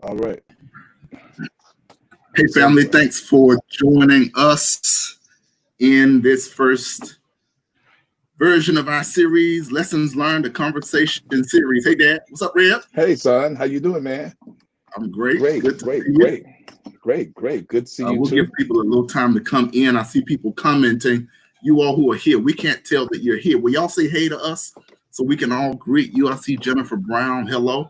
All right. Hey, family, thanks for joining us in this first version of our series, Lessons Learned, a Conversation series. Hey, Dad, what's up, Red? Hey, son, how you doing, man? I'm great. Great, Good to great, see you. great. Good to see you We'll too. give people a little time to come in. I see people commenting. You all who are here, we can't tell that you're here. Will y'all say hey to us so we can all greet you? I see Jennifer Brown. Hello.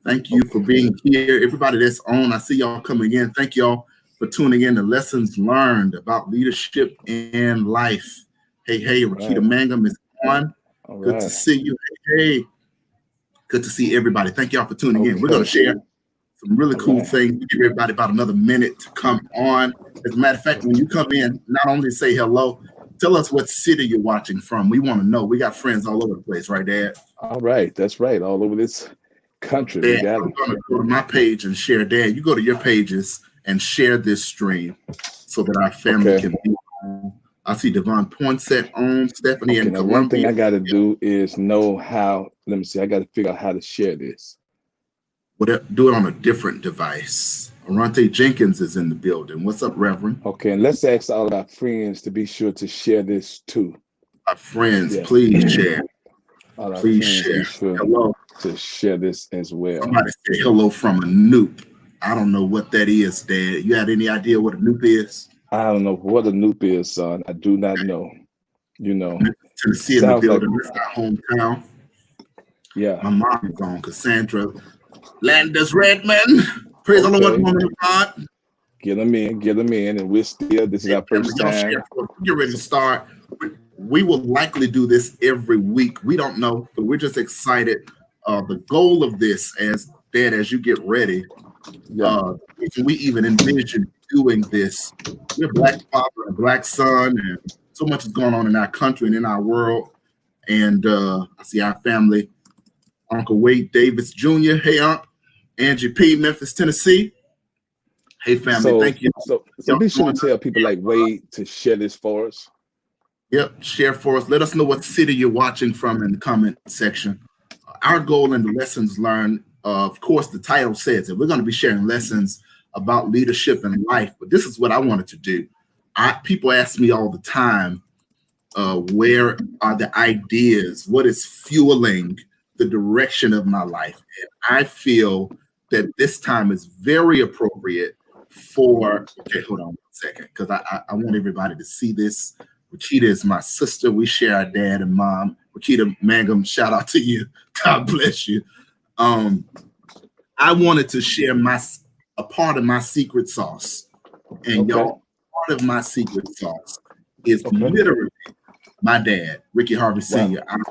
Thank you for being here. Everybody that's on, I see y'all coming in. Thank y'all for tuning in to Lessons Learned about leadership and life. Hey, Rakita Mangum is on. Good to see you. Hey, good to see everybody. Thank y'all for tuning in. We're going to share some really cool things. We give everybody about another minute to come on. As a matter of fact, when you come in, not only say hello, tell us what city you're watching from. We want to know. We got friends all over the place, right, Dad? All right, that's right. All over this country. Dad, I'm going to go to my page and share. Dad, you go to your pages and share this stream so that our family can be on. I see Devon Poinsett on, Stephanie and Columbia. One thing I got to do is know how. Let me see. I got to figure out how to share this. Do it on a different device. Arante Jenkins is in the building. What's up, Reverend? Okay, and let's ask all of our friends to be sure to share this too. Our friends, please share. Please share. Hello. To share this as well. Somebody said hello from a Noop. I don't know what that is, Dad. You had any idea what a Noop is? I don't know what a Noop is, son. I do not know. You know, Tennessee in the building. It's our hometown. Yeah. My mom is on, Cassandra Landis Redmond. Praise the Lord, woman of God. Get them in, and we're still. This is our first time. Get ready to start. We will likely do this every week. We don't know, but we're just excited. The goal of this, as Dad, as you get ready, we even envision doing this. We're a Black father and a Black son, and so much is going on in our country and in our world. And I see our family, Uncle Wade Davis Jr. Hey, Unc. Angie P., Memphis, Tennessee. Hey, family, thank you. So be sure to tell people like Wade to share this for us. Yep, share for us. Let us know what city you're watching from in the comment section. Our goal in the Lessons Learned, of course, the title says it. We're going to be sharing lessons about leadership and life, but this is what I wanted to do. People ask me all the time, where are the ideas? What is fueling the direction of my life? And I feel that this time is very appropriate for, okay, hold on one second, because I want everybody to see this. Rakita is my sister. We share our dad and mom. Rakita Mangum, shout out to you. God bless you. I wanted to share a part of my secret sauce. And y'all, part of my secret sauce is literally my dad, Rickey Harvey Sr. I'm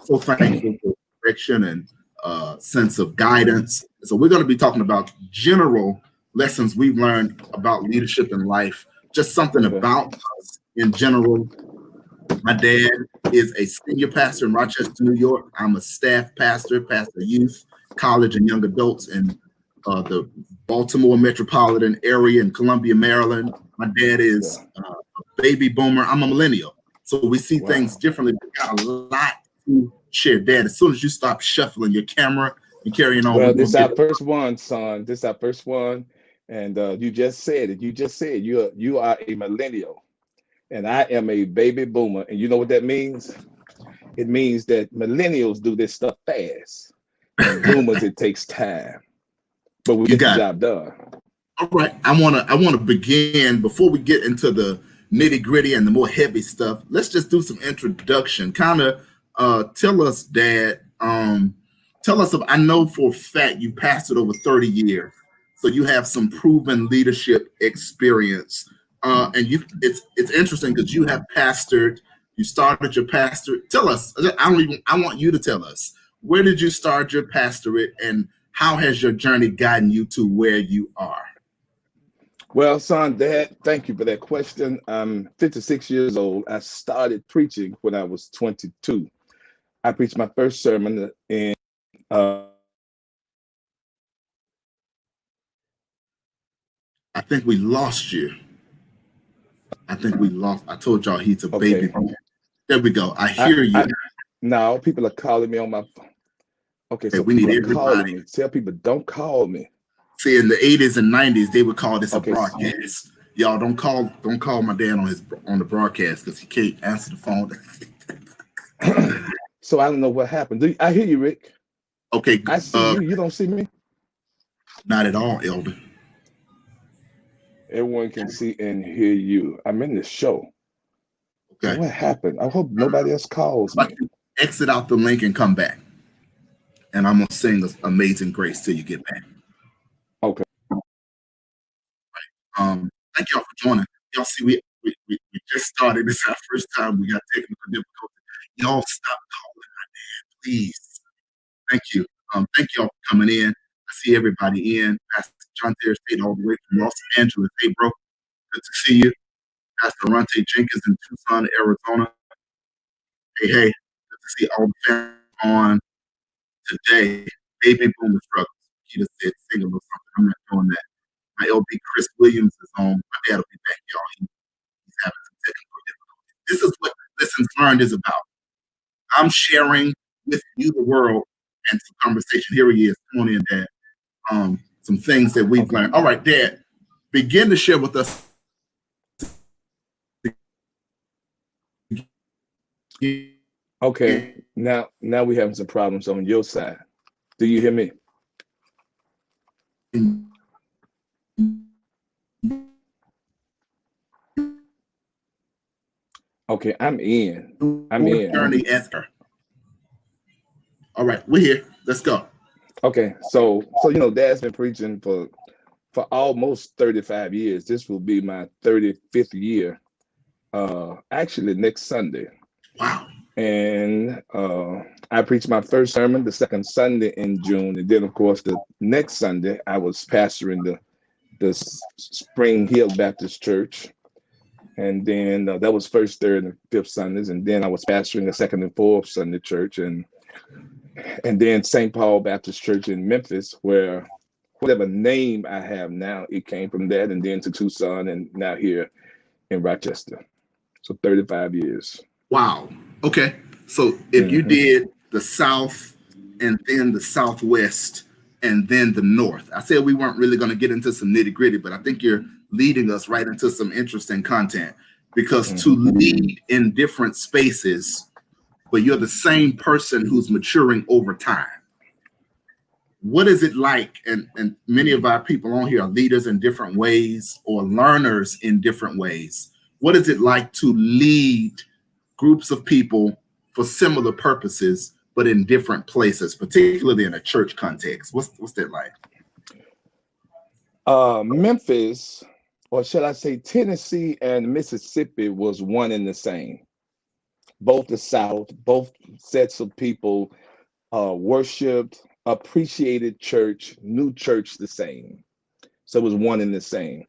so thankful for direction and sense of guidance. So we're going to be talking about general lessons we've learned about leadership in life, just something about us in general. My dad is a senior pastor in Rochester, New York. I'm a staff pastor, pastor youth, college and young adults in the Baltimore metropolitan area in Columbia, Maryland. My dad is a baby boomer. I'm a millennial. So we see things differently. We got a lot to share. Dad, as soon as you stop shuffling your camera and carrying on. Well, this is our first one, son. This is our first one. And you just said it. You just said you are a millennial. And I am a baby boomer. And you know what that means? It means that millennials do this stuff fast. And boomers, it takes time. But we get the job done. All right. I wanna begin before we get into the nitty-gritty and the more heavy stuff. Let's just do some introduction. Kind of tell us, Dad. Tell us I know for a fact you've pastored over 30 years. So you have some proven leadership experience. And it's interesting because you have pastored, you started your pastor. Tell us, I want you to tell us, where did you start your pastorate and how has your journey gotten you to where you are? Well, son, Dad, thank you for that question. I'm 56 years old. I started preaching when I was 22. I preached my first sermon in I think we lost you. I told y'all he's a baby. There we go. I hear you. Now people are calling me on my phone. Okay, so we need everybody. Me. Tell people don't call me. See, in the 80s and 90s, they would call this a Okay. broadcast. Y'all don't call my dad on the broadcast because he can't answer the phone. So I don't know what happened. I hear you, Rick. Okay, I see you. You don't see me? not at all, Elder. Everyone can see and hear you. I'm in the show. Okay. What happened? I hope nobody else calls me. Exit out the link and come back. And I'm going to sing Amazing Grace till you get back. Okay. Thank y'all for joining. Y'all see, we just started. This is our first time we got technical difficulty. Y'all stop calling my dad, please. Thank you. Thank y'all for coming in. I see everybody in. Pastor John Terry State all the way from Los Angeles. Hey, bro. Good to see you. Pastor Ronte Jenkins in Tucson, Arizona. Hey, good to see all the family on today. Baby boomer struggles. He just said single or something. I'm not doing that. My LB Chris Williams is on. My dad will be back, y'all. He's having some technical difficulties. This is what Lessons Learned is about. I'm sharing with you the world and some conversation. Here he is. Come on in, Dad. Some things that we've learned. All right, Dad, begin to share with us. Okay. Now we're having some problems on your side. Do you hear me? Okay, I'm in. Journey Esther. All right, we're here. Let's go. Okay, so Dad's been preaching for almost 35 years. This will be my 35th year. Actually next Sunday. Wow. And I preached my first sermon the second Sunday in June, and then of course the next Sunday I was pastoring the Spring Hill Baptist Church. And then that was first, third, and fifth Sundays. And then I was pastoring the second and fourth Sunday church, and then St. Paul Baptist Church in Memphis, where whatever name I have now, it came from that, and then to Tucson, and now here in Rochester. So 35 years. Wow. Okay. So if you did the South and then the Southwest and then the North, I said we weren't really going to get into some nitty gritty, but I think you're leading us right into some interesting content, because to lead in different spaces, but you're the same person who's maturing over time. What is it like? And many of our people on here are leaders in different ways or learners in different ways. What is it like to lead groups of people for similar purposes, but in different places, particularly in a church context? What's that like? Memphis, or shall I say Tennessee and Mississippi, was one and the same. Both the South, both sets of people worshiped, appreciated church, knew church the same. So it was one and the same.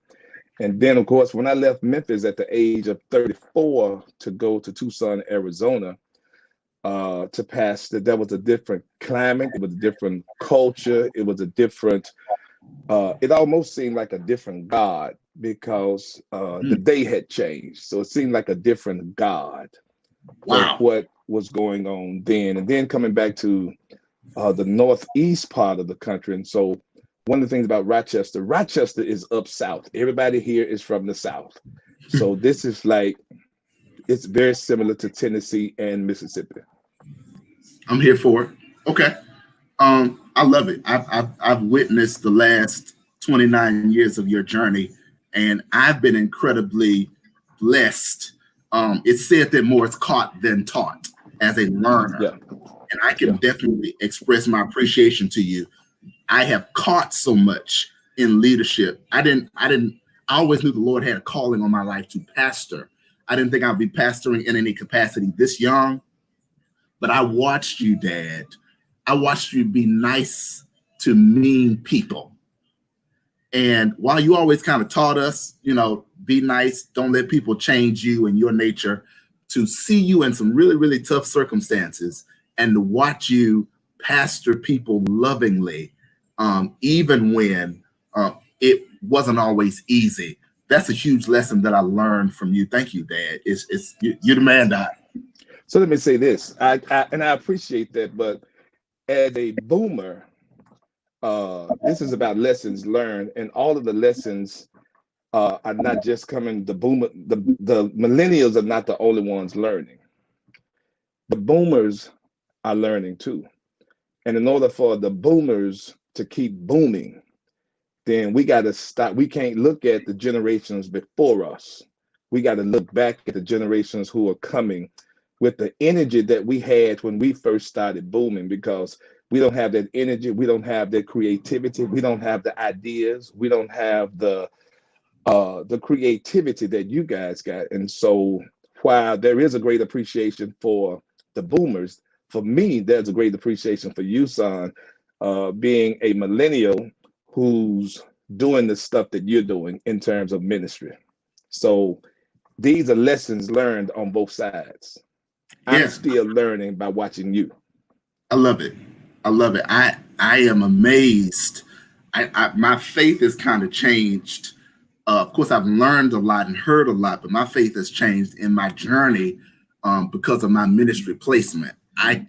And then, of course, when I left Memphis at the age of 34 to go to Tucson, Arizona, to pastor, that was a different climate. It was a different culture. It was a different, it almost seemed like a different God, because the day had changed. So it seemed like a different God. Wow. For what was going on then. And then coming back to the northeast part of the country. And so one of the things about Rochester is up south. Everybody here is from the South. So this is like, it's very similar to Tennessee and Mississippi. I'm here for it. Okay. I love it. I've witnessed the last 29 years of your journey, and I've been incredibly blessed. It's said that more is caught than taught as a learner. Yeah. And I can definitely express my appreciation to you. I have caught so much in leadership. I always knew the Lord had a calling on my life to pastor. I didn't think I'd be pastoring in any capacity this young, but I watched you, Dad. I watched you be nice to mean people. And while you always kind of taught us, be nice, don't let people change you and your nature, to see you in some really, really tough circumstances and to watch you pastor people lovingly, even when it wasn't always easy. That's a huge lesson that I learned from you. Thank you, Dad. You're the man, Dad. So let me say this, I appreciate that, but as a boomer, This is about lessons learned, and all of the lessons are not just coming. The millennials are not the only ones learning. The boomers are learning too. And in order for the boomers to keep booming, then we got to stop. We can't look at the generations before us. We got to look back at the generations who are coming with the energy that we had when we first started booming, because we don't have that energy. We don't have that creativity. We don't have the ideas. We don't have the creativity that you guys got. And so while there is a great appreciation for the boomers, for me, there's a great appreciation for you, son, being a millennial who's doing the stuff that you're doing in terms of ministry. So these are lessons learned on both sides. I'm Yeah, still learning by watching you. I love it. I love it. I am amazed. My faith has kind of changed. Of course, I've learned a lot and heard a lot, but my faith has changed in my journey because of my ministry placement. I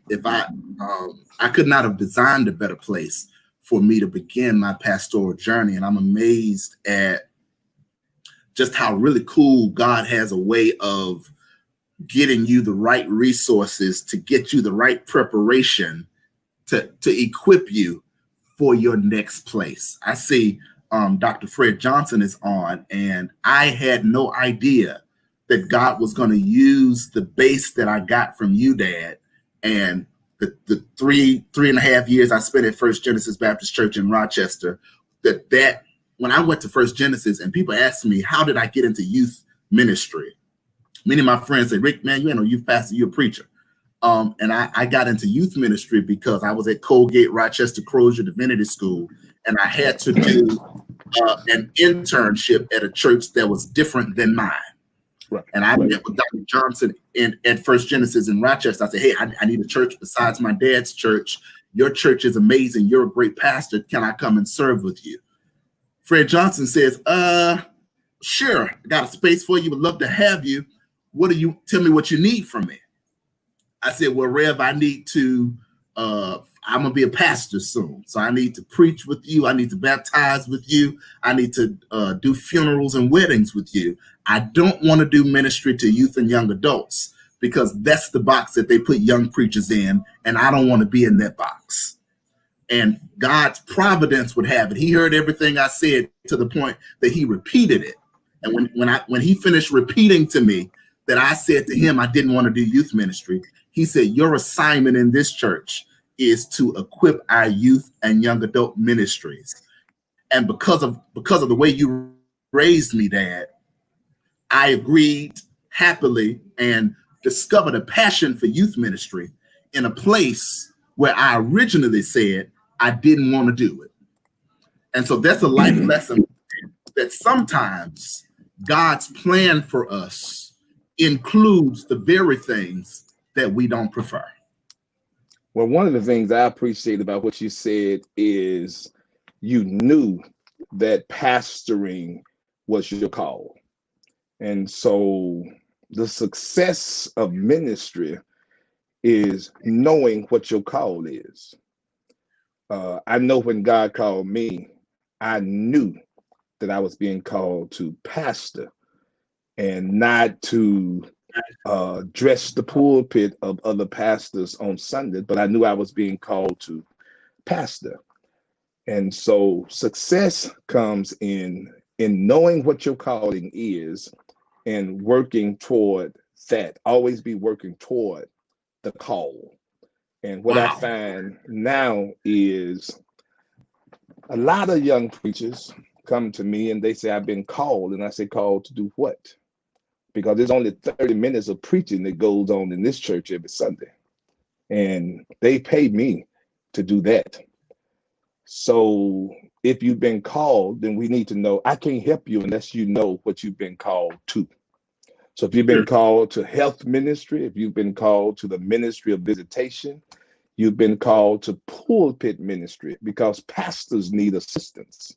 could not have designed a better place for me to begin my pastoral journey, and I'm amazed at just how really cool God has a way of getting you the right resources to get you the right preparation to equip you for your next place. I see Dr. Fred Johnson is on, and I had no idea that God was going to use the base that I got from you, Dad, and the three and a half years I spent at First Genesis Baptist Church in Rochester. That when I went to First Genesis, and people asked me, how did I get into youth ministry? Many of my friends say, Rick, man, you ain't no youth pastor, you're a preacher. And I got into youth ministry because I was at Colgate Rochester Crozier Divinity School, and I had to do an internship at a church that was different than mine. Right. And I met with Dr. Johnson at First Genesis in Rochester. I said, hey, I need a church besides my dad's church. Your church is amazing. You're a great pastor. Can I come and serve with you? Fred Johnson says, sure. I got a space for you. Would love to have you. Tell me what you need from me. I said, well, Rev, I need to, I'm going to be a pastor soon. So I need to preach with you. I need to baptize with you. I need to do funerals and weddings with you. I don't want to do ministry to youth and young adults because that's the box that they put young preachers in. And I don't want to be in that box. And God's providence would have it. He heard everything I said to the point that he repeated it. And when he finished repeating to me that I said to him, I didn't want to do youth ministry, he said, your assignment in this church is to equip our youth and young adult ministries. And because of the way you raised me, Dad, I agreed happily and discovered a passion for youth ministry in a place where I originally said I didn't want to do it. And so that's a life lesson that sometimes God's plan for us includes the very things that we don't prefer. Well, one of the things I appreciate about what you said is you knew that pastoring was your call. And so the success of ministry is knowing what your call is. I know when God called me, I knew that I was being called to pastor and not to dress the pulpit of other pastors on Sunday, but I knew I was being called to pastor. And so success comes in knowing what your calling is and working toward that. Always be working toward the call. And what I find now is a lot of young preachers come to me and they say, I've been called. And I say, called to do what? Because there's only 30 minutes of preaching that goes on in this church every Sunday. And they pay me to do that. So if you've been called, then we need to know. I can't help you unless you know what you've been called to. So if you've been called to health ministry, if you've been called to the ministry of visitation, you've been called to pulpit ministry, because pastors need assistance.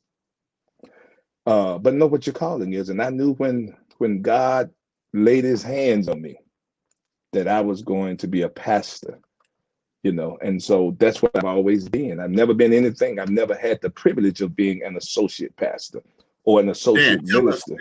But know what your calling is. And I knew when God laid his hands on me that I was going to be a pastor. And so that's what I've always been. I've never been anything. I've never had the privilege of being an associate pastor or an Dan, associate minister.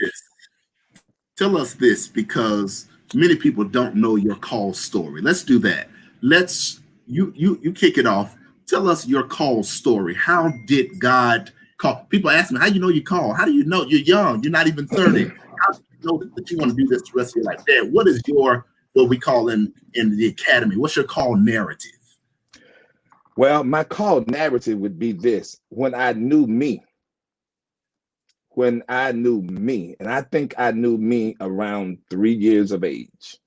Tell us this, because many people don't know your call story. Let's do that. Let's you kick it off. Tell us your call story. How did God call? People ask me, how you know you call? How do you know you're young? You're not even 30. How do you know that you want to do this the rest of your life? Dad, what is your, what we call in the academy, what's your call narrative? Well, my call narrative would be this: when I knew me, and I think I knew me around 3 years of age.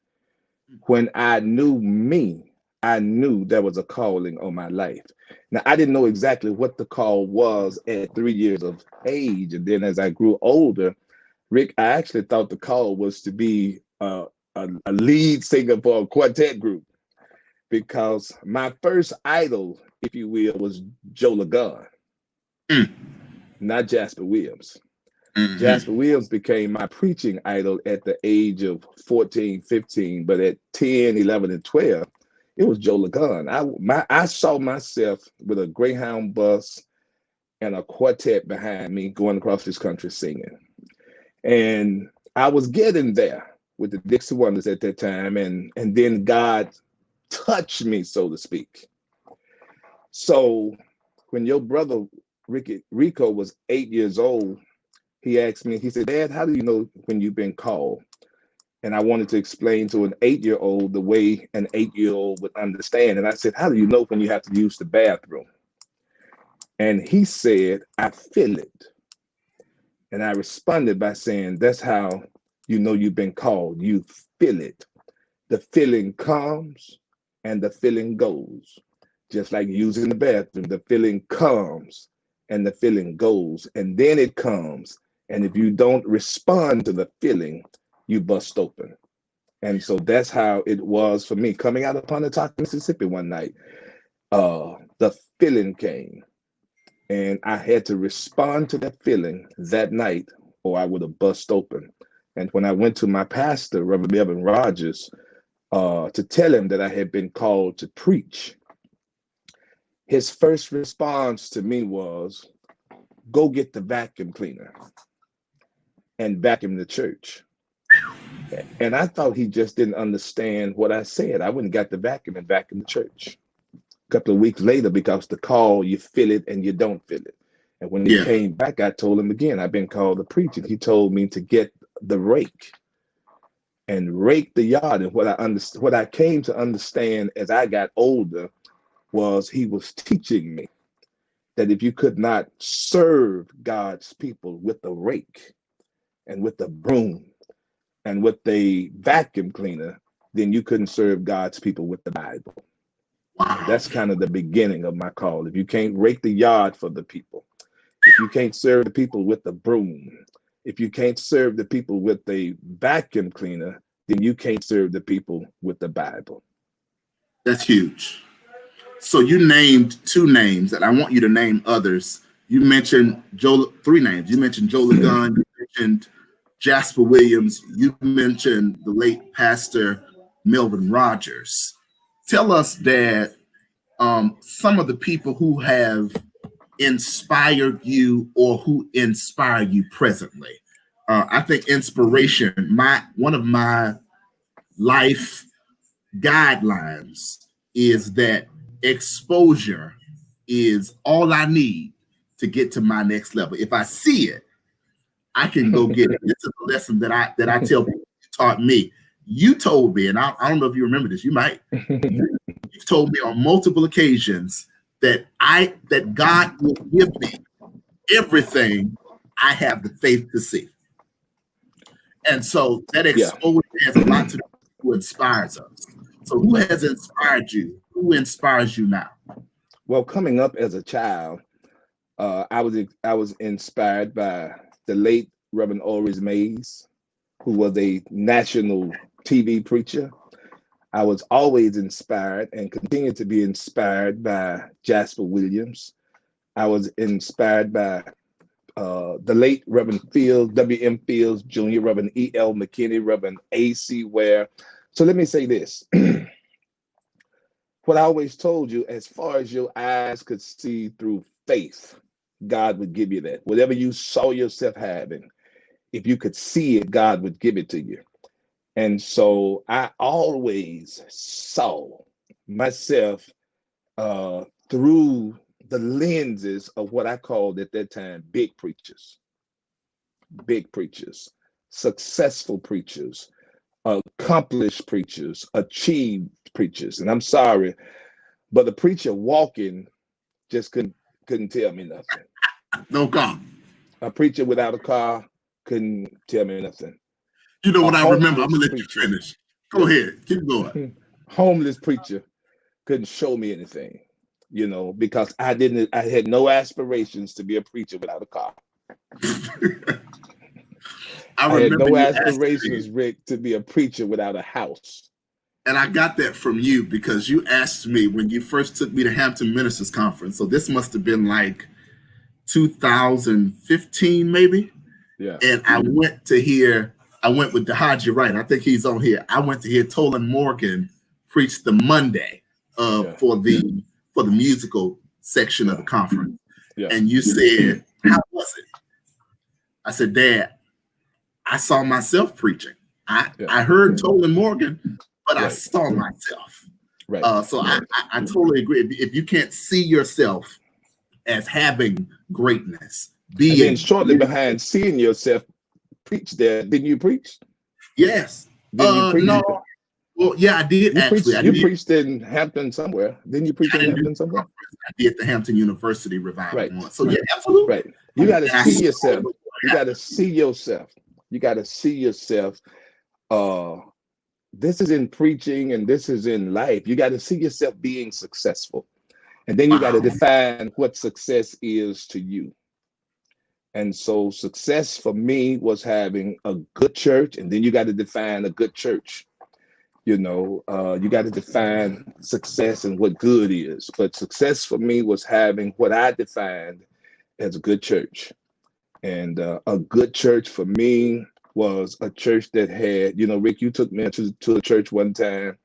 When I knew me, I knew there was a calling on my life. Now, I didn't know exactly what the call was at 3 years of age. And then as I grew older, Rick, I actually thought the call was to be a lead singer for a quartet group, because my first idol, if you will, was Joe LaGon, not Jasper Williams. Jasper Williams became my preaching idol at the age of 14, 15, but at 10, 11, and 12, it was Joe LaGon. I saw myself with a Greyhound bus and a quartet behind me going across this country singing. And I was getting there with the Dixie Wonders at that time, and then God touched me, so to speak. So when your brother Rico was 8 years old, he asked me, he said, Dad, how do you know when you've been called? And I wanted to explain to an 8-year-old the way an 8-year-old would understand. And I said, how do you know when you have to use the bathroom? And he said, I feel it. And I responded by saying, that's how you know you've been called. You feel it. The feeling comes and the feeling goes. Just like using the bathroom, the feeling comes and the feeling goes, and then it comes. And if you don't respond to the feeling, you bust open. And so that's how it was for me coming out of Pontotoc, Mississippi one night. The feeling came, and I had to respond to that feeling that night, or I would have bust open. And when I went to my pastor, Reverend Evan Rogers, to tell him that I had been called to preach, his first response to me was, go get the vacuum cleaner and vacuum the church. And I thought he just didn't understand what I said. I went and got the vacuum and vacuumed the church. A couple of weeks later, because the call, you feel it and you don't feel it. And when he came back, I told him again, I've been called to preach. And he told me to get the rake and rake the yard. And what I came to understand as I got older was he was teaching me that if you could not serve God's people with the rake and with the broom and with the vacuum cleaner, then you couldn't serve God's people with the Bible. Wow. That's kind of the beginning of my call. If you can't rake the yard for the people, if you can't serve the people with the broom, if you can't serve the people with the vacuum cleaner, then you can't serve the people with the Bible. That's huge. So you named 2 names, and I want you to name others. You mentioned 3 names. You mentioned Joe LaGon, you mentioned Jasper Williams, you mentioned the late Pastor Melvin Rogers. Tell us, Dad, some of the people who have inspired you or who inspire you presently. I think inspiration, one of my life guidelines is that exposure is all I need to get to my next level. If I see it, I can go get it. This is a lesson that I tell people, taught me. You told me, and I don't know if you remember this, you might. You've told me on multiple occasions that God will give me everything I have the faith to see. And so that exposure has a lot to do with who inspires us. So who has inspired you? Who inspires you now? Well, coming up as a child, I was inspired by the late Reverend Oris Mays, who was a national TV preacher. I was always inspired and continue to be inspired by Jasper Williams. I was inspired by the late Reverend Fields, W.M. Fields Jr., Reverend E.L. McKinney, Reverend A.C. Ware. So let me say this. what I always told you, as far as your eyes could see through faith, God would give you that. Whatever you saw yourself having, if you could see it, God would give it to you. And so I always saw myself through the lenses of what I called at that time big preachers, successful preachers, accomplished preachers, achieved preachers. And I'm sorry, but the preacher walking just couldn't tell me nothing. No comment. A preacher without a car couldn't tell me nothing. You know A what I remember? I'm homeless gonna let you preacher, finish. Go yeah, ahead. Keep going. homeless preacher couldn't show me anything, because I had no aspirations to be a preacher without a car. I I had remember no you asking me, aspirations, Rick, to be a preacher without a house. and I got that from you because you asked me when you first took me to Hampton Ministers Conference. So this must have been like 2015, maybe. Yeah. And I went with the Haji Wright. I think he's on here. I went to hear Tolan Morgan preach the Monday Yeah. for the musical section of Yeah. the conference. Yeah. And you said, how was it? I said, Dad, I saw myself preaching. Yeah. I heard Tolan Morgan, but I Right. saw myself. Right. So I totally agree. If you can't see yourself as having greatness, And then being shortly behind seeing yourself preach there, didn't you preach? yes. Didn't you preach? No. Well, yeah, I did actually. You preached in Hampton somewhere. Didn't you preach in Hampton somewhere? I did the Hampton University revival Right. once. So yeah, absolutely. Right. You got to And I see saw yourself. what You got to see yourself. You got to see yourself. This is in preaching and this is in life. You got to see yourself being successful. And then you got to wow. define what success is to you. And so success for me was having a good church. And then you got to define a good church. You got to define success and what good is. But success for me was having what I defined as a good church. And a good church for me was a church that had, Rick, you took me to a church one time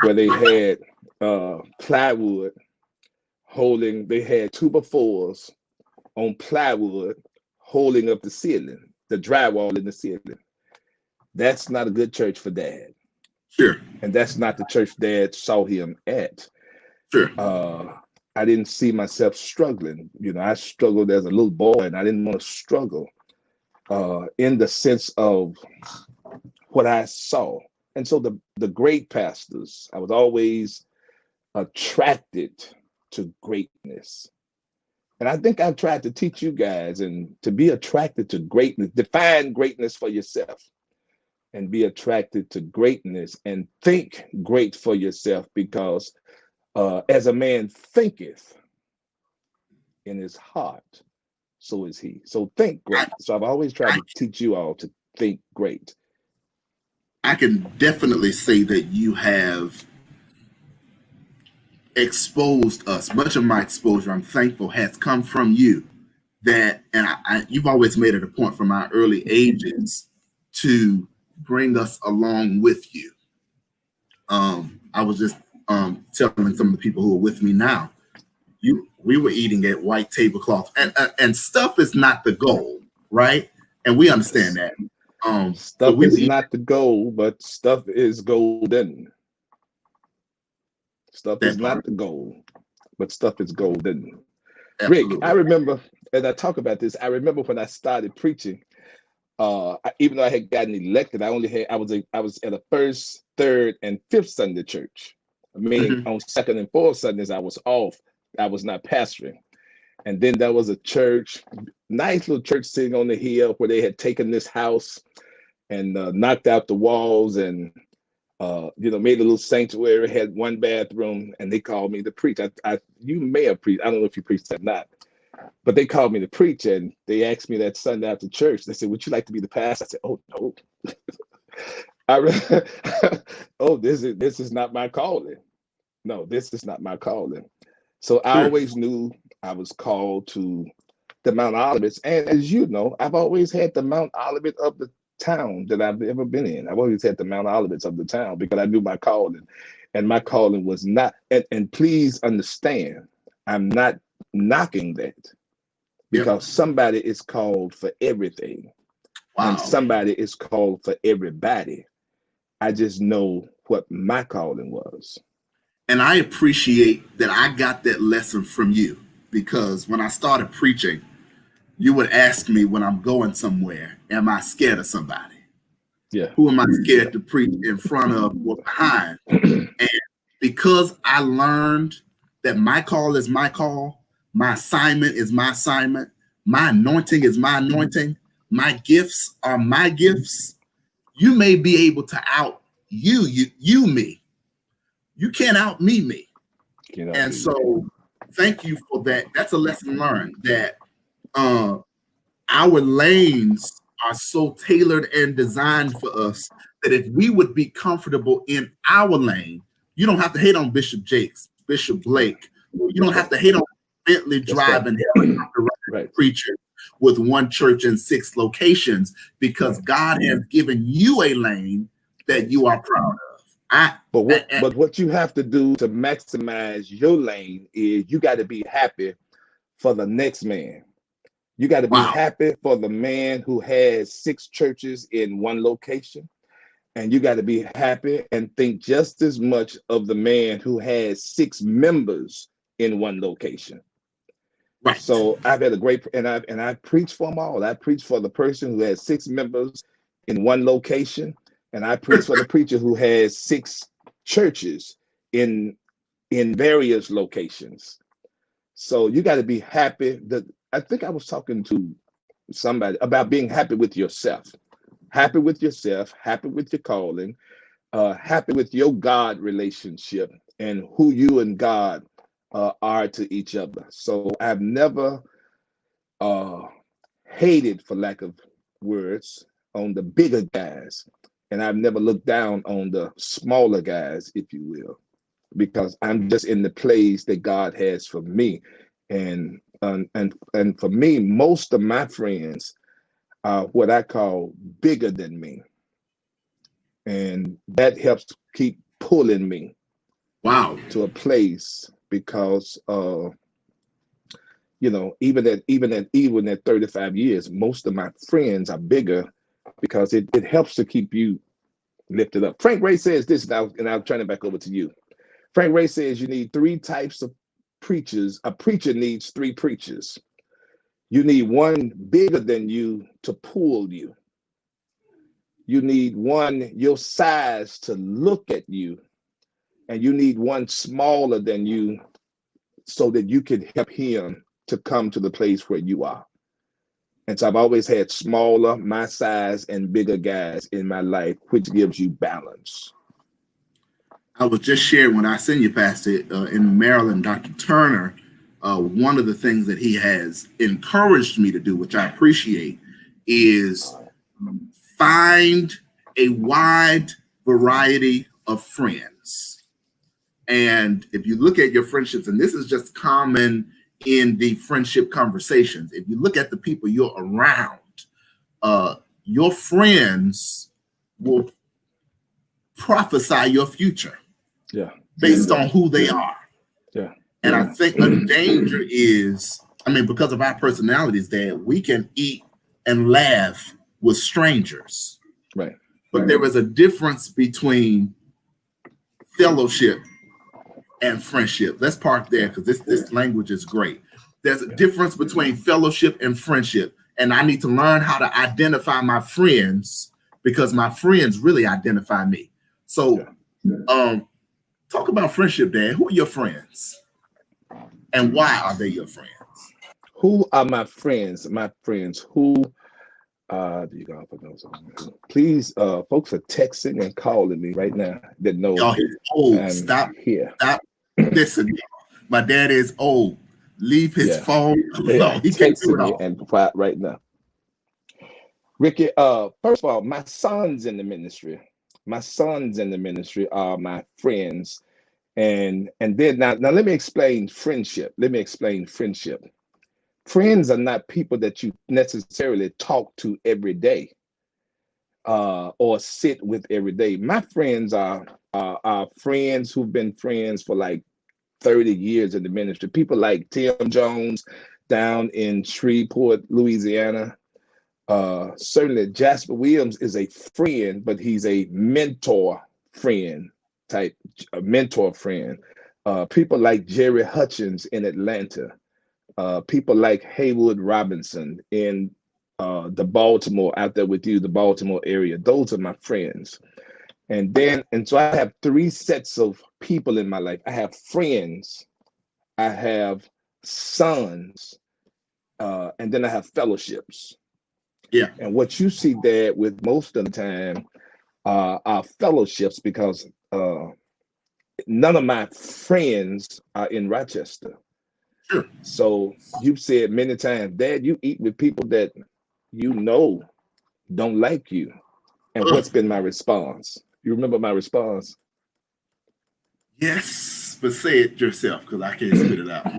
where they had plywood they had 2x4s on plywood holding up the ceiling, the drywall in the ceiling. That's not a good church for Dad. Sure. And that's not the church Dad saw him at. Sure. I didn't see myself struggling. I struggled as a little boy and I didn't want to struggle in the sense of what I saw. And so the great pastors, I was always attracted to greatness. And I think I've tried to teach you guys and to be attracted to greatness, define greatness for yourself and be attracted to greatness and think great for yourself because as a man thinketh in his heart, so is he. So think great. So I've always tried to teach you all to think great. I can definitely say that you have exposed us. Much of my exposure, I'm thankful, has come from you. You've always made it a point from our early ages to bring us along with you. I was just telling some of the people who are with me now, we were eating at white tablecloth, and stuff is not the goal, right? And we understand that. Stuff is not the goal, but stuff is golden. Stuff is not the goal, but stuff is golden. Absolutely. Rick, I remember, as I talk about this, I remember when I started preaching. Even though I had gotten elected, I was at a first, third, and fifth Sunday church. Meaning on second and fourth Sundays I was off. I was not pastoring. And then there was a church, nice little church sitting on the hill where they had taken this house and knocked out the walls and made a little sanctuary, had one bathroom, and they called me to preach. You may have preached. I don't know if you preached or not. But they called me to preach, and they asked me that Sunday after church. They said, "Would you like to be the pastor?" I said, "Oh no, this is not my calling. No, this is not my calling." So I always knew I was called to the Mount Olivet, and as you know, I've always had the Mount Olivet of the town that I've ever been in. I've always had the Mount Olivet of the town because I knew my calling. And my calling was not, and please understand, I'm not knocking that, Yep. because somebody is called for everything and Wow. somebody is called for everybody. I just know what my calling was. And I appreciate that I got that lesson from you, because when I started preaching, you would ask me when I'm going somewhere, am I scared of somebody? Yeah. Who am I scared to preach in front of or behind? And because I learned that my call is my call, my assignment is my assignment, my anointing is my anointing, my gifts are my gifts, you may be able to out you me. You can't out me. And so thank you for that. That's a lesson learned, that our lanes are so tailored and designed for us that if we would be comfortable in our lane, you don't have to hate on Bishop Jakes, Bishop Blake. You don't have to hate on Bentley driving helicopter preachers with one church and 6 locations, because God has given you a lane that you are proud of. But what you have to do to maximize your lane is you got to be happy for the next man. You got to be happy for the man who has 6 churches in one location. And you got to be happy and think just as much of the man who has 6 members in one location. Right. So I've had a great, and I preach for them all. I preach for the person who has 6 members in one location, and I preach for the preacher who has 6 churches in various locations. So you got to be happy. I think I was talking to somebody about being happy with yourself, happy with yourself, happy with your calling, happy with your God relationship and who you and God are to each other. So I've never hated, for lack of words, on the bigger guys, and I've never looked down on the smaller guys, if you will, because I'm just in the place that God has for me. And for me, most of my friends are what I call bigger than me, and that helps keep pulling me to a place, because even at 35 years, most of my friends are bigger, because it helps to keep you lifted up. Frank Ray says this now, and I'll turn it back over to you. Frank Ray says you need 3 types of preachers. A preacher needs 3 preachers. You need one bigger than you to pull you. You need one your size to look at you. And you need one smaller than you so that you can help him to come to the place where you are. And so I've always had smaller, my size, and bigger guys in my life, which gives you balance. I was just sharing when I sent you past it in Maryland, Dr. Turner, one of the things that he has encouraged me to do, which I appreciate, is find a wide variety of friends. And if you look at your friendships, and this is just common in the friendship conversations, if you look at the people you're around, your friends will prophesy your future based on who they are. And I think a danger is, because of our personalities, that we can eat and laugh with strangers. Right. But there is a difference between fellowship and friendship. Let's park there, because this language is great. There's a difference between fellowship and friendship. And I need to learn how to identify my friends, because my friends really identify me. So talk about friendship, Dan. Who are your friends? And why are they your friends? Who are my friends? My friends who do you got for those? Please, folks are texting and calling me right now that know old. Stop here. Stop. Listen, my dad is old. Leave his phone alone. He can't do it all. And right now. Ricky, first of all, my sons in the ministry. My sons in the ministry are my friends. And then now let me explain friendship. Friends are not people that you necessarily talk to every day or sit with every day. My friends are our friends who've been friends for like 30 years in the ministry. People like Tim Jones down in Shreveport, Louisiana. Certainly Jasper Williams is a friend, but he's a mentor friend type, a mentor friend. People like Jerry Hutchins in Atlanta. People like Haywood Robinson in the Baltimore, out there with you, the Baltimore area. Those are my friends. And so I have three sets of people in my life. I have friends, I have sons, and then I have fellowships. Yeah. And what you see there with most of the time are fellowships, because none of my friends are in Rochester. Sure. So you've said many times, Dad, you eat with people that you know don't like you. And what's been my response? You remember my response? Yes, but say it yourself because I can't spit it out.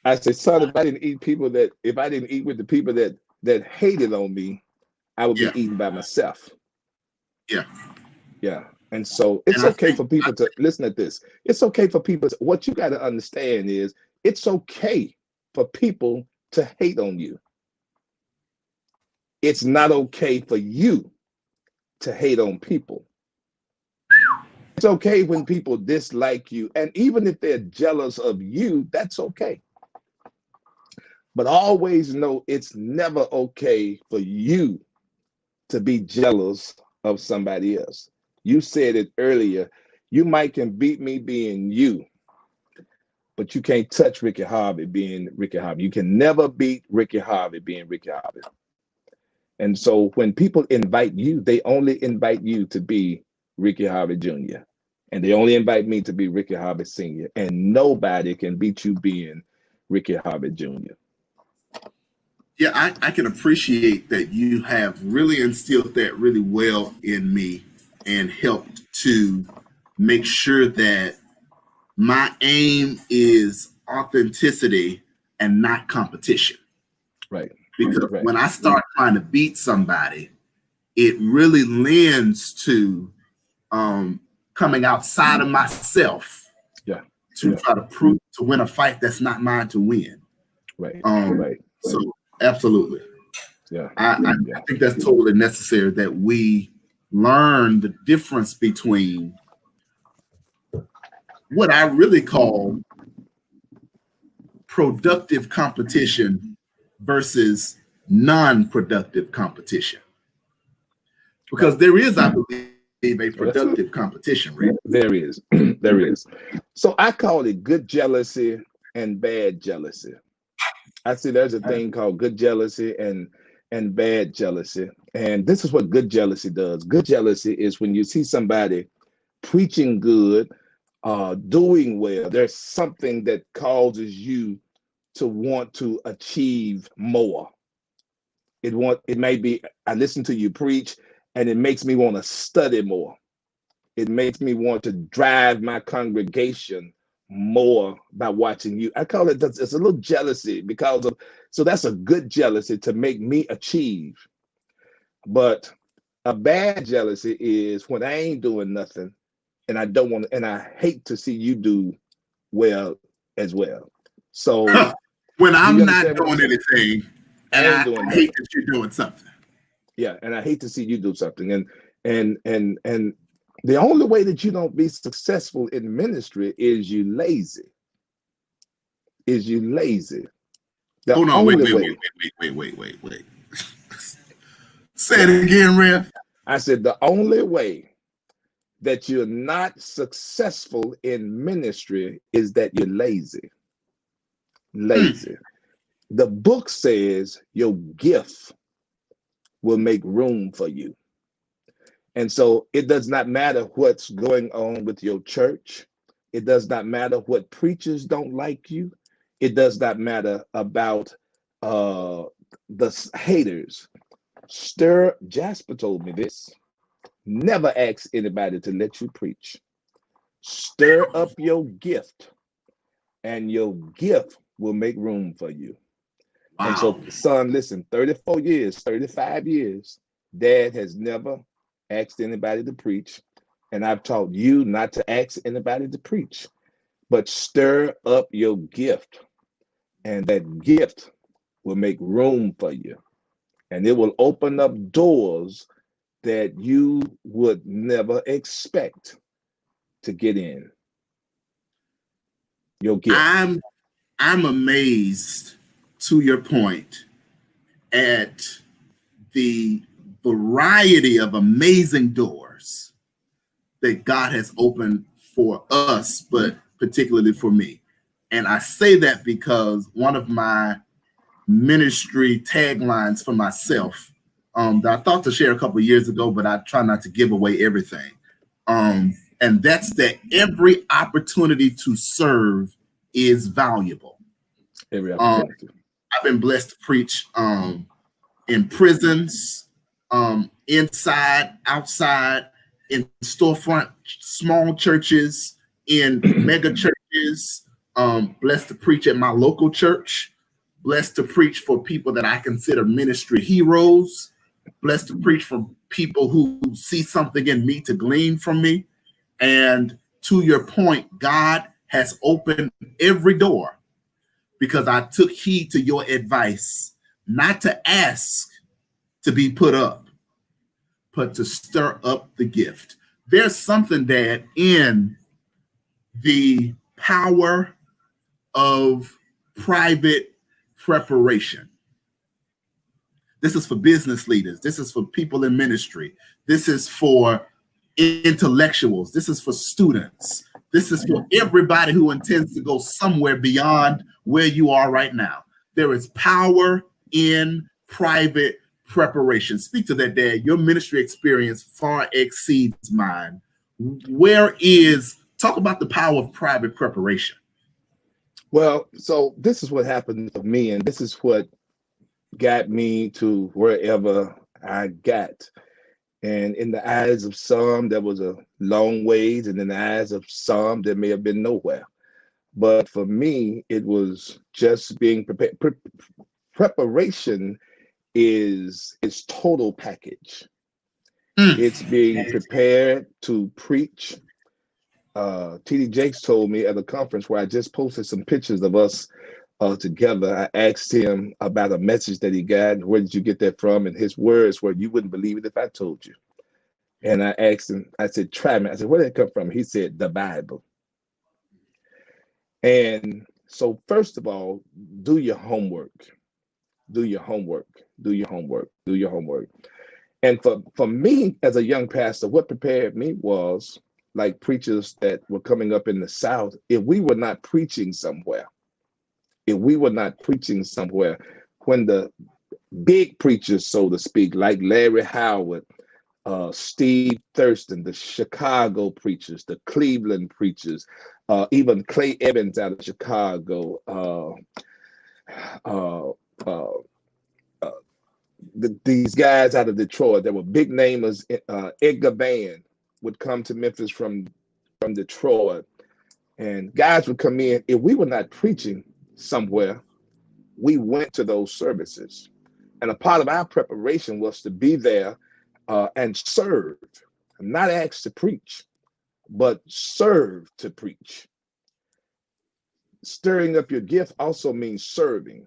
I said, son, if I didn't eat with the people that hated on me, I would Yeah. be eating by myself. Yeah. Yeah. And so it's okay for people to listen at this. It's okay for people. What you got to understand is it's okay for people to hate on you. It's not okay for you to hate on people. It's okay when people dislike you. And even if they're jealous of you, that's okay. But always know it's never okay for you to be jealous of somebody else. You said it earlier. You might can beat me being you, but you can't touch Rickey Harvey being Rickey Harvey. You can never beat Rickey Harvey being Rickey Harvey. And so when people invite you, they only invite you to be Rickey Harvey Jr. And they only invite me to be Rickey Harvey Sr. And nobody can beat you being Rickey Harvey Jr. Yeah, I can appreciate that you have really instilled that really well in me and helped to make sure that my aim is authenticity and not competition. Right. Because Right. when I start trying to beat somebody, it really lends to coming outside of myself Yeah. to try to prove to win a fight that's not mine to win. Right. Right. So absolutely. Yeah. I think that's totally necessary that we learn the difference between what I really call productive competition versus non-productive competition. Because there is, I believe, a productive competition, right? There is. There is. So I call it good jealousy and bad jealousy. I see there's a thing called good jealousy and bad jealousy. And this is what good jealousy does. Good jealousy is when you see somebody preaching good, doing well, there's something that causes you to want to achieve more. It may be I listen to you preach and it makes me want to study more. It makes me want to drive my congregation more by watching you. I call it's a little jealousy because of, so that's a good jealousy to make me achieve. But a bad jealousy is when I ain't doing nothing and I don't want, and I hate to see you do well as well. So when I'm not doing anything and I hate that you're doing something. Yeah, and I hate to see you do something. And the only way that you don't be successful in ministry is you lazy. Is you lazy. Hold on, wait. Say it again, Rev. I said the only way that you're not successful in ministry is that you're lazy. Lazy. The book says your gift will make room for you. And so it does not matter what's going on with your church. It does not matter what preachers don't like you. It does not matter about the haters. Jasper told me this. Never ask anybody to let you preach. Stir up your gift, and your gift will make room for you. Wow. And so, son, listen, 34 years, 35 years, Dad has never asked anybody to preach. And I've taught you not to ask anybody to preach, but stir up your gift. And that gift will make room for you. And it will open up doors that you would never expect to get in. Your gift. I'm amazed, to your point, at the variety of amazing doors that God has opened for us, but particularly for me. And I say that because one of my ministry taglines for myself that I thought to share a couple of years ago, but I try not to give away everything. And that's that every opportunity to serve is valuable. Every opportunity. I've been blessed to preach in prisons, inside, outside, in storefront, small churches, in mega churches, blessed to preach at my local church, blessed to preach for people that I consider ministry heroes, blessed to preach for people who see something in me to glean from me. And to your point, God has opened every door because I took heed to your advice, not to ask to be put up, but to stir up the gift. There's something, Dad, in the power of private preparation. This is for business leaders. This is for people in ministry. This is for intellectuals. This is for students. This is for everybody who intends to go somewhere beyond where you are right now. There is power in private preparation. Speak to that, Dad. Your ministry experience far exceeds mine. Talk about the power of private preparation. Well, so this is what happened to me, and this is what got me to wherever I got. And in the eyes of some, there was a long ways, and in the eyes of some, there may have been nowhere. But for me, it was just being prepared. Preparation is total package. It's being prepared to preach. T.D. Jakes told me at a conference where I just posted some pictures of us together. I asked him about a message that he got. Where did you get that from? And his words were, "You wouldn't believe it if I told you." And I asked him, I said, "Try me." I said, "Where did it come from?" He said, "The Bible." And so first of all, do your homework. Do your homework. Do your homework. Do your homework. And for me as a young pastor, what prepared me was like preachers that were coming up in the South. If we were not preaching somewhere, when the big preachers, so to speak, like Larry Howard, Steve Thurston, the Chicago preachers, the Cleveland preachers, even Clay Evans out of Chicago, these guys out of Detroit that were big namers. Edgar Van would come to Memphis from Detroit, and guys would come in. If we were not preaching somewhere, we went to those services. And a part of our preparation was to be there and serve. I'm not asked to preach, but serve to preach. Stirring up your gift also means serving.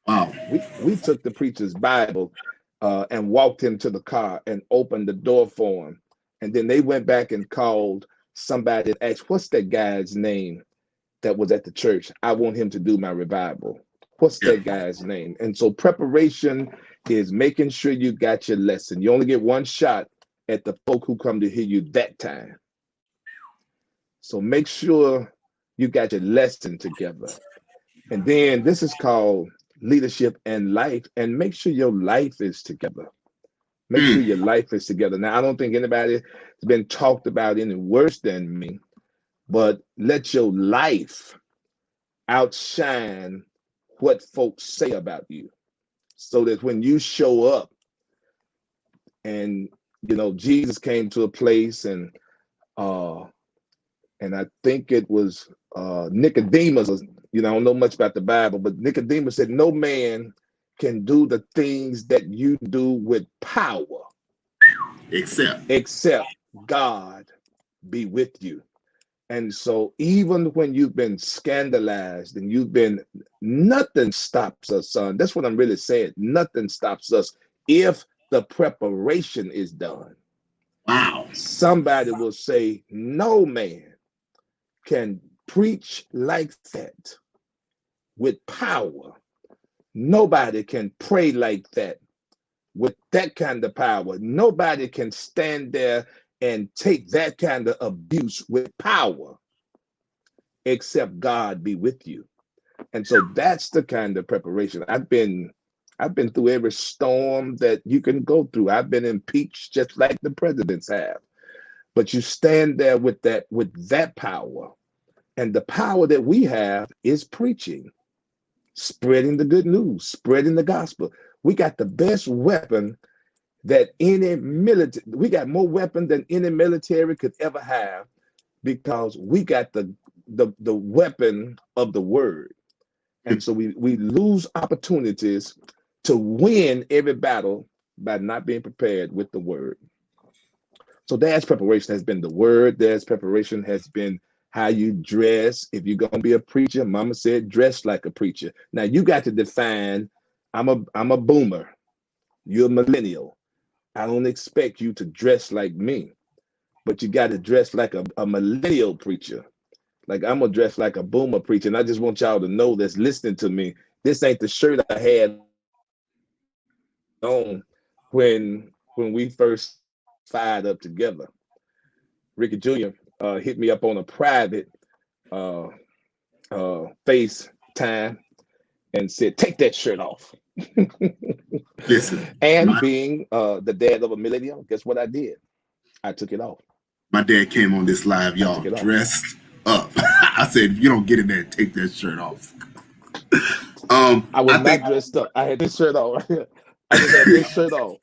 Wow. We took the preacher's Bible and walked him to the car and opened the door for him. And then they went back and called somebody and asked, "What's that guy's name that was at the church? I want him to do my revival. What's that guy's name?" And so preparation is making sure you got your lesson. You only get one shot at the folk who come to hear you that time. So make sure you got your lesson together. And then this is called leadership and life. And make sure your life is together. Make sure your life is together. Now, I don't think anybody has been talked about any worse than me, but let your life outshine what folks say about you, so that when you show up, and Jesus came to a place, and I think it was Nicodemus. I don't know much about the Bible, but Nicodemus said, "No man can do the things that you do with power except God be with you. And so even when you've been scandalized and you've been, nothing stops us, son. That's what I'm really saying. Nothing stops us if the preparation is done. Wow. Somebody will say, no man can preach like that with power. Nobody can pray like that with that kind of power. Nobody can stand there and take that kind of abuse with power except God be with you. And so that's the kind of preparation. I've been through every storm that you can go through. I've been impeached just like the presidents have. But you stand there with that power. And the power that we have is preaching, spreading the good news, spreading the gospel. We got the best weapon that any military, we got more weapons than any military could ever have, because we got the weapon of the word. And so we lose opportunities to win every battle by not being prepared with the word. So there's preparation has been the word. There's preparation has been how you dress. If you're gonna be a preacher, mama said dress like a preacher. Now you got to define, I'm a boomer, you're a millennial. I don't expect you to dress like me, but you got to dress like a millennial preacher. Like I'm gonna dress like a boomer preacher. And I just want y'all to know that's listening to me, this ain't the shirt I had on when we first fired up together. Rickey Jr. Hit me up on a private FaceTime and said, take that shirt off. Listen, and being the dad of a millennial, guess what I did? I took it off. my dad came on this live, y'all, dressed up. I said, if you don't get in there, take that shirt off. I was not dressed up. I had this shirt on. I just had this shirt on.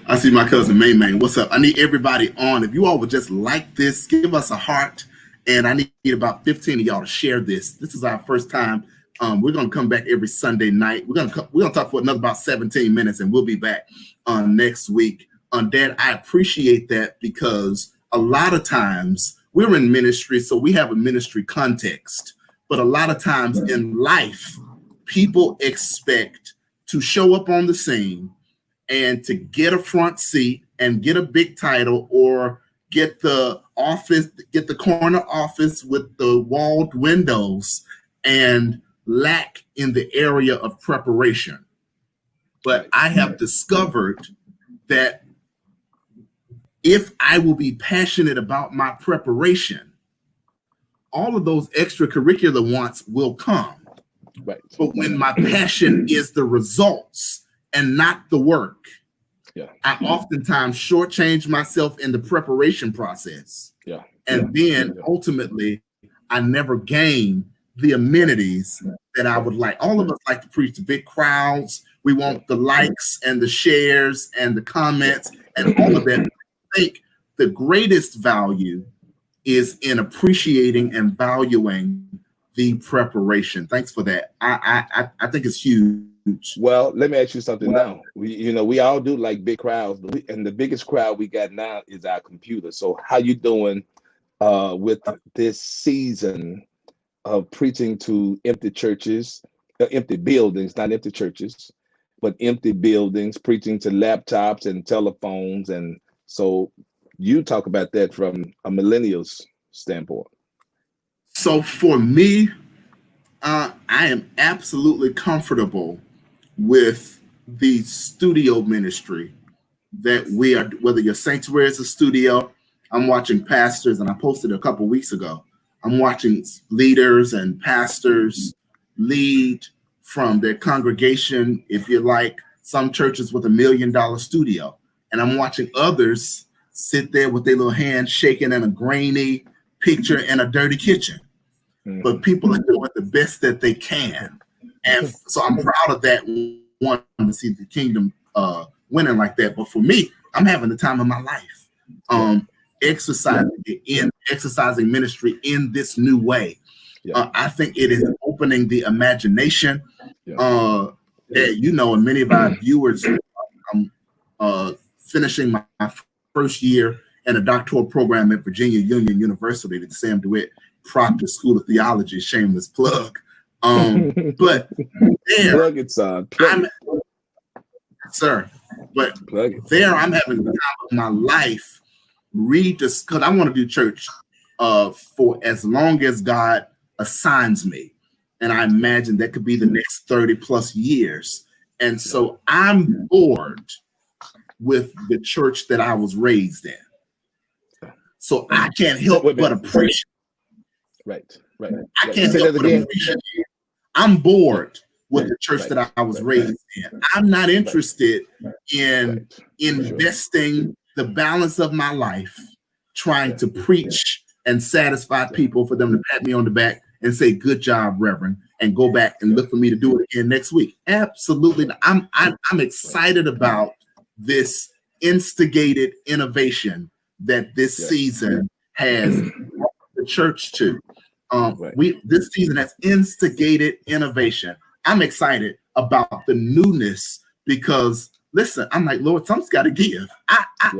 I see my cousin May. What's up? I need everybody on. If you all would just like this, give us a heart. And I need about 15 of y'all to share this. This is our first time. We're gonna come back every Sunday night. We're gonna talk for another about 17 minutes, and we'll be back next week. Dad, I appreciate that, because a lot of times we're in ministry, so we have a ministry context. But a lot of times in life, people expect to show up on the scene and to get a front seat and get a big title, or get the office, get the corner office with the walled windows, and lack in the area of preparation. But I have discovered that if I will be passionate about my preparation, all of those extracurricular wants will come. Right. But when my passion is the results and not the work, I oftentimes shortchange myself in the preparation process. And then ultimately, I never gain the amenities that I would like. All of us like to preach to big crowds. We want the likes and the shares and the comments and all of that. I think the greatest value is in appreciating and valuing the preparation. Thanks for that. I think it's huge. Well, let me ask you something now. We all do like big crowds, and the biggest crowd we got now is our computer. So how you doing with this season of preaching to empty churches, empty buildings, not empty churches, but empty buildings, preaching to laptops and telephones? And so you talk about that from a millennial's standpoint. So for me, I am absolutely comfortable with the studio ministry that we are, whether your sanctuary is a studio. I'm watching pastors, and I posted a couple weeks ago, I'm watching leaders and pastors lead from their congregation, if you like, some churches with $1 million studio. And I'm watching others sit there with their little hands shaking in a grainy picture in a dirty kitchen. But people are doing the best that they can. And so I'm proud of that, one, to see the kingdom winning like that. But for me, I'm having the time of my life. Exercising ministry in this new way. I think it is opening the imagination. And many of our viewers, I'm finishing my first year and a doctoral program at Virginia Union University, the Sam DeWitt Proctor School of Theology. Shameless plug. But there, plug it, son. Plug it. Sir. But plug it. There, I'm having the time of my life because I want to do church for as long as God assigns me. And I imagine that could be the next 30 plus years. And so I'm bored with the church that I was raised in. So I can't help but appreciate. Right. I can't help but appreciate. I'm bored with the church that I was raised in. I'm not interested in investing the balance of my life trying to preach and satisfy people for them to pat me on the back and say, "Good job, Reverend," and go back and look for me to do it again next week. Absolutely not. I'm excited about this instigated innovation that this season has brought the church to. This season has instigated innovation. I'm excited about the newness because, listen, I'm like, Lord, something's got to give. I'm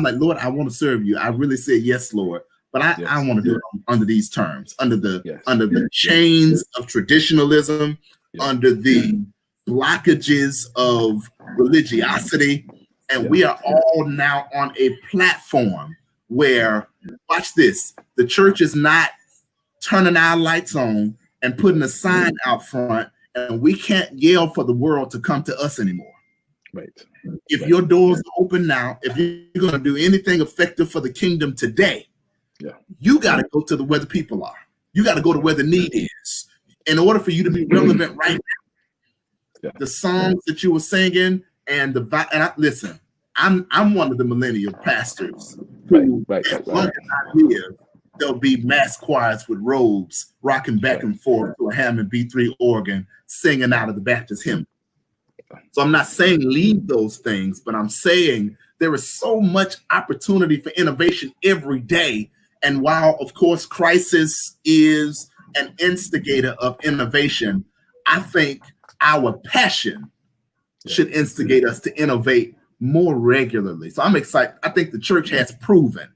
like, Lord, I want to serve you. I really said, yes, Lord, but I want to do it under these terms, under the chains of traditionalism, under the blockages of religiosity. And we are all now on a platform where, watch this, the church is not turning our lights on and putting a sign out front, and we can't yell for the world to come to us anymore. Right. If your doors are open now, if you're going to do anything effective for the kingdom today, you got to go to where the people are. You got to go to where the need is in order for you to be relevant right now. The songs that you were singing listen, I'm one of the millennial pastors who, as long as I live, there'll be mass choirs with robes rocking back and forth to a Hammond B3 organ, singing out of the Baptist hymn. So I'm not saying leave those things, but I'm saying there is so much opportunity for innovation every day. And while, of course, crisis is an instigator of innovation, I think our passion should instigate us to innovate more regularly. So I'm excited. I think the church has proven,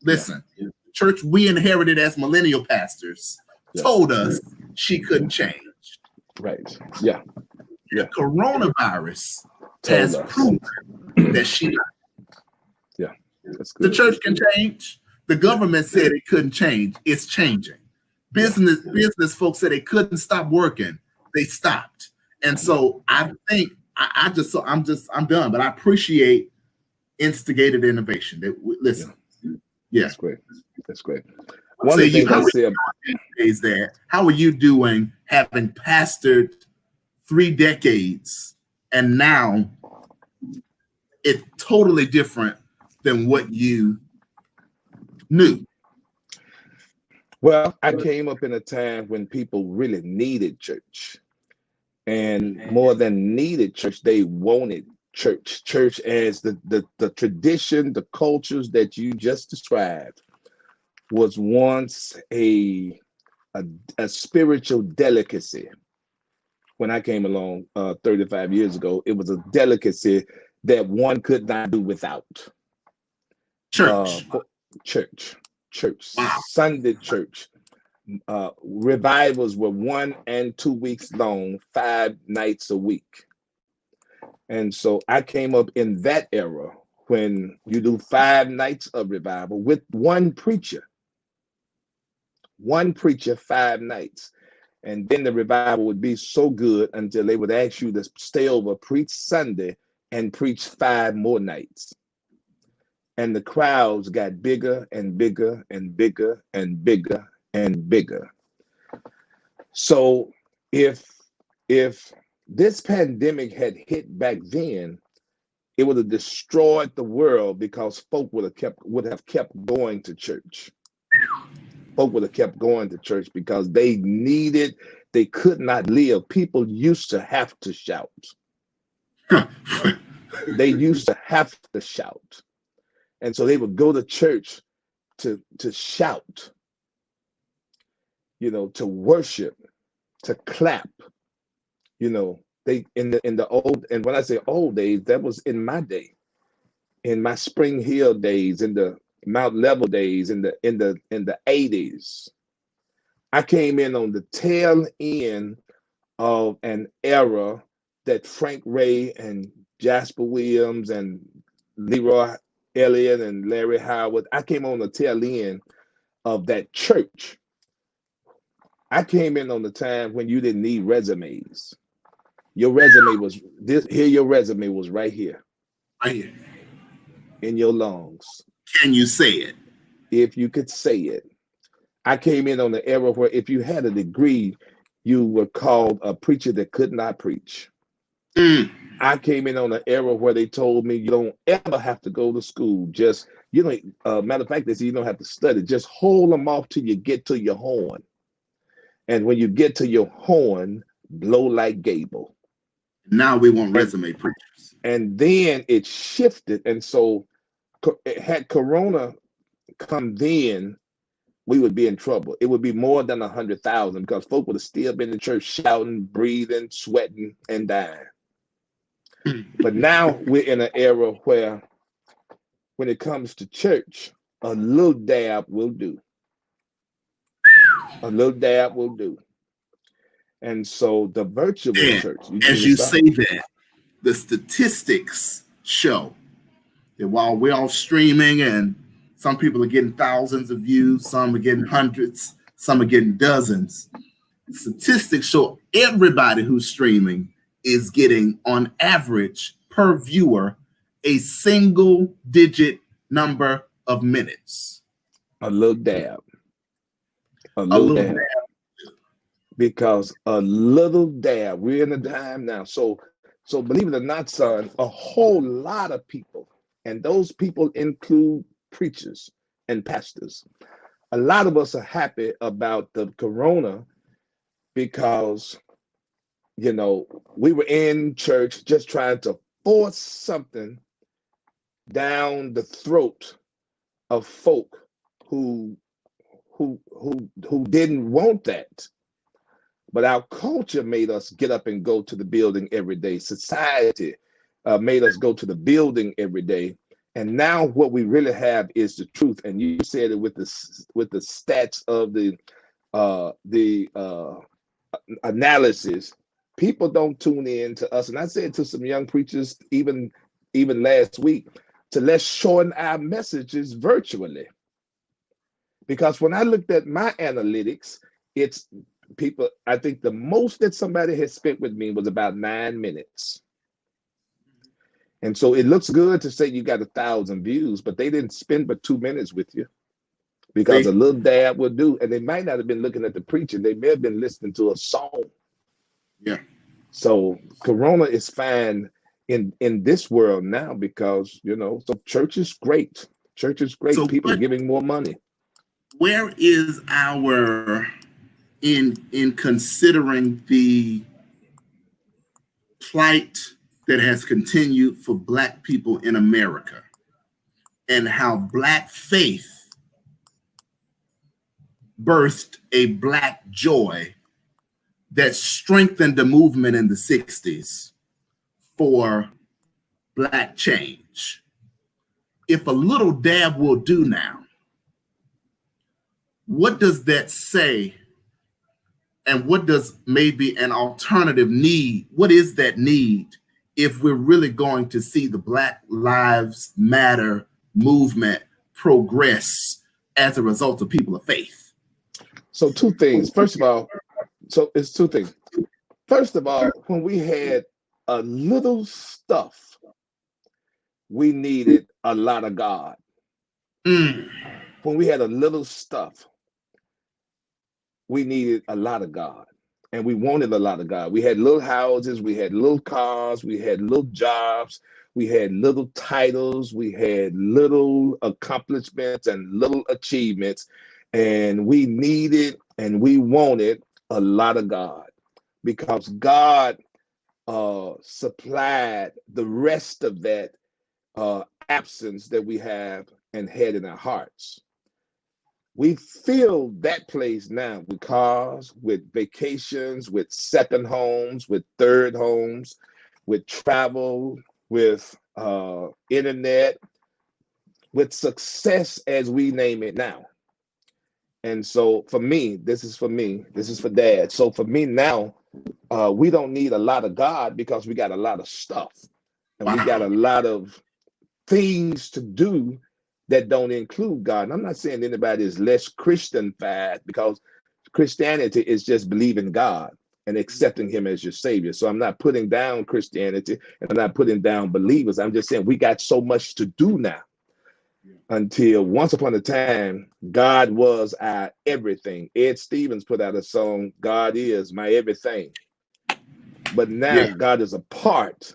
listen, the church we inherited as millennial pastors told us she couldn't change. Right. The coronavirus has proven that she not. That's good. The church can change. The government said it couldn't change. It's changing. Business folks said they couldn't stop working. They stopped. And so I think I'm done. But I appreciate instigated innovation. Listen, that's great. One of the things I say is that how are you doing having pastored 3 decades and now it's totally different than what you knew? Well, I came up in a time when people really needed church, and more than needed church, they wanted church. Church as the tradition, the cultures that you just described was once a spiritual delicacy. When I came along 35 years ago, it was a delicacy that one could not do without. Church. Wow. Sunday church. Revivals were 1 and 2 weeks long, 5 nights a week. And so I came up in that era when you do 5 nights of revival with one preacher, 5 nights. And then the revival would be so good until they would ask you to stay over, preach Sunday, and preach 5 more nights. And the crowds got bigger and bigger and bigger and bigger and bigger. So if this pandemic had hit back then, it would have destroyed the world because folk would have kept going to church. Folk would have kept going to church because they could not live. People used to have to shout. They used to have to shout. And so they would go to church to shout, to worship, to clap. They in the old, and when I say old days, that was in my day. in my Spring Hill days, in the Mount Level days, in the 80s. I came in on the tail end of an era that Frank Ray and Jasper Williams and Leroy Elliott and Larry Howard. I came on the tail end of that church. I came in on the time when you didn't need resumes. Your resume was this here, your resume was right here Right here. in your lungs. Can you say it? If you could say it. I came in on the era where if you had a degree, you were called a preacher that could not preach. Mm. I came in on an era where they told me you don't ever have to go to school. Just, you know, matter of fact, they say you don't have to study. Just hold them off till you get to your horn. And when you get to your horn, blow like Gable. Now we want And, resume preachers. and then it shifted. And so had Corona come then, we would be in trouble. It would be more than 100,000 because folk would have still been in church shouting, breathing, sweating, and dying. But now we're in an era where when it comes to church, a little dab will do. A little dab will do. And so the virtual church. As you say that, the statistics show that while we're all streaming and some people are getting thousands of views, some are getting hundreds, some are getting dozens, statistics show everybody who's streaming is getting, on average, per viewer, a single digit number of minutes. A little dab. A little dab. Because a little dab, we're in a time now. So believe it or not, son, a whole lot of people, and those people include preachers and pastors. A lot of us are happy about the corona because, you know, we were in church just trying to force something down the throat of folk who didn't want that. But our culture made us get up and go to the building every day. Society made us go to the building every day. And now what we really have is the truth. And you said it with the stats of the analysis. People don't tune in to us. And I said to some young preachers, even last week, to let's shorten our messages virtually. Because when I looked at my analytics, it's people, I think the most that somebody has spent with me was about 9 minutes. And so it looks good to say you got 1,000 views, but they didn't spend but 2 minutes with you because a little dab will do. And they might not have been looking at the preaching. They may have been listening to a song. Yeah. So Corona is fine in this world now because, you know, so church is great. Church is great. So people are giving more money. Where is our, in considering the plight that has continued for Black people in America and how Black faith birthed a Black joy that strengthened the movement in the 60s for Black change? If a little dab will do now, what does that say? And what does maybe an alternative need? What is that need if we're really going to see the Black Lives Matter movement progress as a result of people of faith? So two things. First of all, so it's two things. First of all, when we had a little stuff, we needed a lot of God. When we had a little stuff, we needed a lot of God, and we wanted a lot of God. We had little houses, we had little cars, we had little jobs, we had little titles, we had little accomplishments and little achievements, and we needed and we wanted a lot of God because God supplied the rest of that absence that we have and had in our hearts. We fill that place now with cars, with vacations, with second homes, with third homes, with travel, with internet, with success as we name it now. And so for me, this is for dad. So for me now, we don't need a lot of God because we got a lot of stuff. And we got a lot of things to do that don't include God. And I'm not saying anybody is less Christian-fied, because Christianity is just believing God and accepting him as your savior. So I'm not putting down Christianity and I'm not putting down believers. I'm just saying we got so much to do now. Until once upon a time, God was our everything. Ed Stevens put out a song, God is my everything. But now God is a part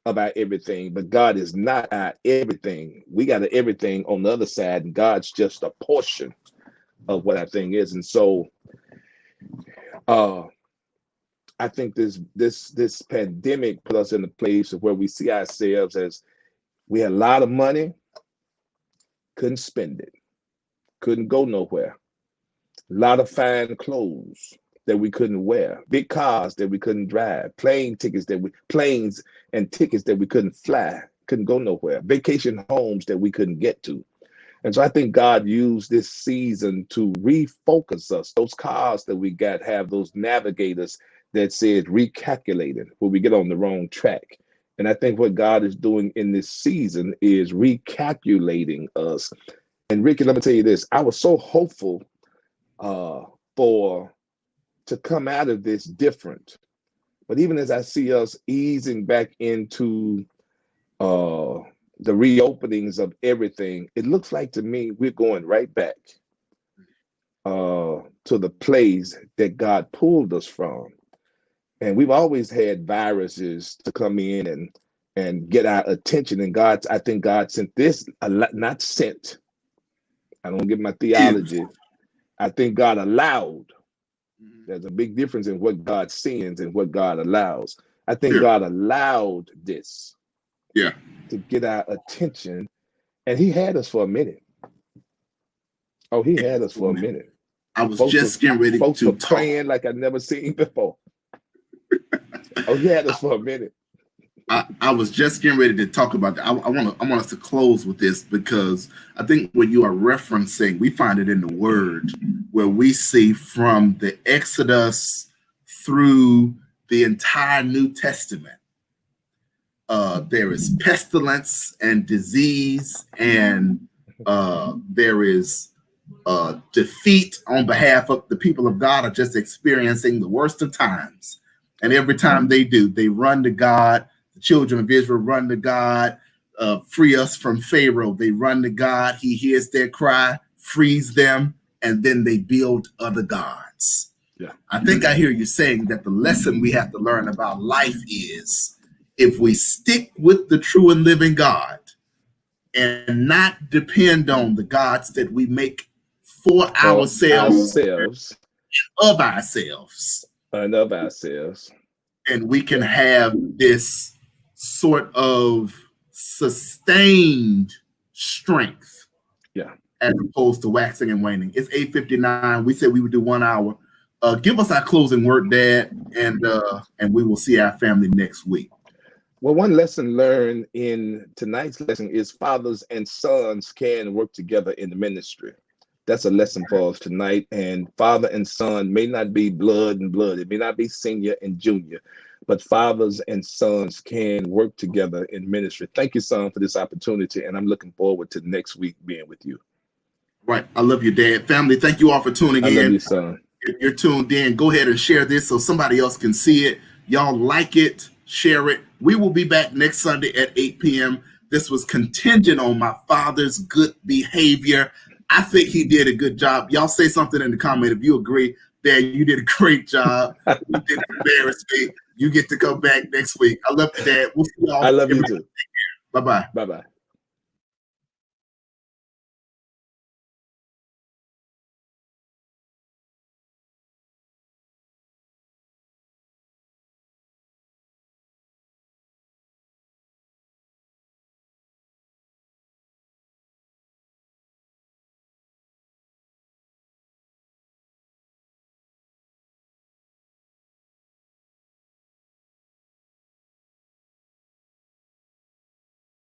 of our everything, but God is not our everything. We got an everything on the other side, and God's just a portion of what our thing is. And so I think this pandemic put us in a place of where we see ourselves as we had a lot of money, couldn't spend it, couldn't go nowhere. A lot of fine clothes that we couldn't wear, big cars that we couldn't drive, planes and tickets that we couldn't fly, couldn't go nowhere, vacation homes that we couldn't get to. And so I think God used this season to refocus us. Those cars that we got have those navigators that said recalculating when we get on the wrong track. And I think what God is doing in this season is recalculating us. And Ricky, let me tell you this, I was so hopeful to come out of this different. But even as I see us easing back into the reopenings of everything, it looks like to me we're going right back to the place that God pulled us from. And we've always had viruses to come in and get our attention. And I think God sent this, not sent. I don't get my theology. I think God allowed. There's a big difference in what God sends and what God allows. I think God allowed this to get our attention. And he had us for a minute. Oh, he had us for a minute. I was just getting ready to talk. Praying like I've never seen before. Oh, he had us for a minute. I was just getting ready to talk about that. I want us to close with this, because I think what you are referencing, we find it in the Word, where we see from the Exodus through the entire New Testament, there is pestilence and disease, and there is defeat on behalf of the people of God, are just experiencing the worst of times. And every time they do, they run to God. The children of Israel run to God, free us from Pharaoh. They run to God. He hears their cry, frees them, and then they build other gods. Yeah. I think I hear you saying that the lesson we have to learn about life is, if we stick with the true and living God and not depend on the gods that we make for ourselves. Of ourselves. And of ourselves. And we can have this sort of sustained strength, as opposed to waxing and waning. It's 8:59. We said we would do 1 hour. Give us our closing word, Dad, and we will see our family next week. Well, one lesson learned in tonight's lesson is fathers and sons can work together in the ministry. That's a lesson for us tonight. And father and son may not be blood and blood. It may not be senior and junior, but fathers and sons can work together in ministry. Thank you, son, for this opportunity. And I'm looking forward to next week being with you. Right. I love you, Dad. Family, thank you all for tuning in. I love you, son. If you're tuned in, go ahead and share this so somebody else can see it. Y'all like it, share it. We will be back next Sunday at 8 p.m. This was contingent on my father's good behavior. I think he did a good job. Y'all say something in the comment if you agree. Dad, you did a great job. You didn't embarrass me. You get to come back next week. I love you, Dad. We'll see y'all. I love you too. Bye-bye. Bye-bye.